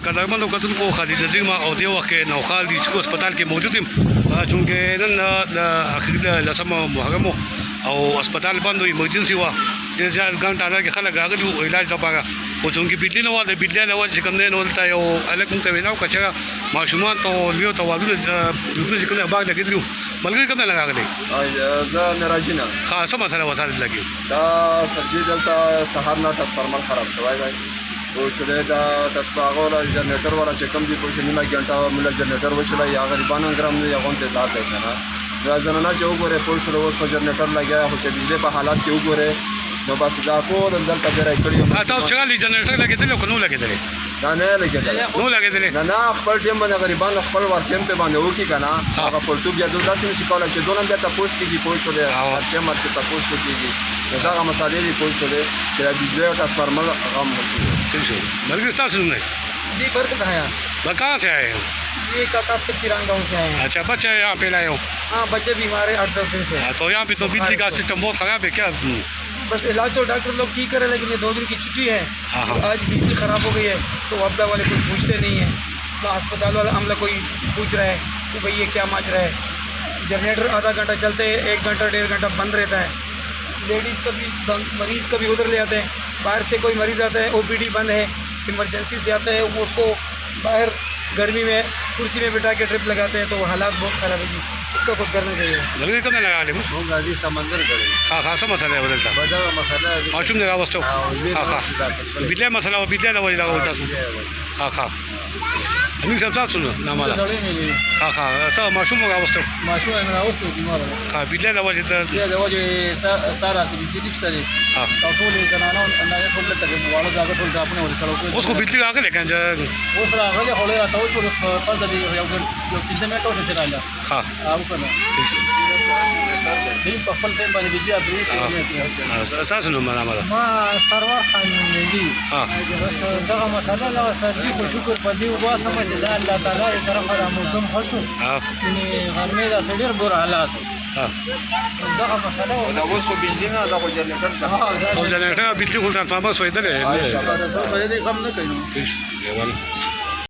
قدرمن او کتل کو خالد زما او دی وخت نو خال دي چې هسپتال کې موجود یم چونکې نن د اخر لسم محرم او هسپتال بند وي ایمرجنسي وا د ځان غنټه کې خلک راغلي او علاج لپاره او چونکې بجلی نه و د بجلی نه و چې کوم نه ولته یو الکم ته ویناو کچا ماشومان ته لیو ته وادو د کوم باغ لګیدلو ملګری کوم نه راغلي زه نراجینه خاصه مسله وسات لګي دا سبزی دلته سهار نه ټرانسفارمر خراب شوی دی او شله دا ټرانسفارمر جنریټر والا چې کوم دی په نیمه غنټه موږ جنریټر وچلای یا غریبانو ګرام دی هغه ته ځات دی کنه دا زنانه چې وګوره په شله اوس جنریټر لګیا خو چې بجلی په حالات کې وګوره نو بس دا ټول دلته ډیره کړی تاسو چې جنریټر لګیدل کو نو لګیدل دا نه لګیدل نو لګیدل نه خپل ټیم باندې غریبانو خپل ورټیم په باندې وکی کنه هغه پورتو بیا دلته چې کولای چې دونم بیا تاسو کېږي په شله ټیم باندې تاسو کېږي دا هغه مسالې دي په شله چې د بجلی او ټرانسفارمر هغه ملګری ملګری تاسو نه जी बरकत है यहाँ। कहाँ से आए हो? ये काका से किरान गाँव से आए हैं। अच्छा बच्चे यहाँ पे लाए हो? हाँ बच्चे बीमार है 8-10 दिन से। तो यहाँ पे तो बिजली का सिस्टम बहुत खराब है क्या? बस इलाज तो डॉक्टर लोग ठीक करे लेकिन ये 2 दिन की छुट्टी है तो आज बिजली ख़राब हो गई है तो अब्दा वाले कोई पूछते नहीं है तो अस्पताल वाला अमला कोई पूछ रहा है कि भाई ये क्या माज रहा है। जनरेटर आधा घंटा चलते हैं 1 घंटा 1.5 घंटा बंद रहता है। लेडीज़ का भी मरीज़ का भी उधर ले आते हैं बाहर से कोई मरीज़ आता है OPD बंद है इमरजेंसी से आता है वो उसको बाहर गर्मी में कुर्सी में बिठा के ट्रिप लगाते हैं तो हालात बहुत ख़राब है जी इसका कुछ करना चाहिए। जल्दी कब लगा ले वो गाड़ी समंदर गए हाँ खासा मसला है बदलता बड़ा मसला है माशूम जगह वस्तु हाँ हाँ बिजली मसला बिजली ना वही लगा होता हाँ हाँ अभी सब साथ सुनो ना माला हाँ हाँ सब माशूम होगा वस्तु माशूम है मेरा वस्तु बीमार है हाँ बिजली ना वही तो ये दवा जो सारा से बिजली निकलता है हाँ तो ले करना ना ये खोल तक वाला जाकर खोल के अपने और चलो उसको बिजली आगे लेके वो सर आगे खोले आता वो छोड़ पास दे जो 3 मिनट हो चला हाँ आप करना दिन पफल टाइम बारे बिजली आप साथ सुनो माला माला ما سرور خان دی हाँ بس دغه مسله لا سرجي کو شکر پدې وباسم چې دا الله تعالی طرفه د موسم خشو हाँ چې غرمه دا سړي بور حالات हाँ دغه مسله دا اوس خو بجلی نه دا خو جنریټر څه और जनरेटर बिजली खुलता है फार्मर सोचते हैं دا څه دې کم نه کوي ठीक है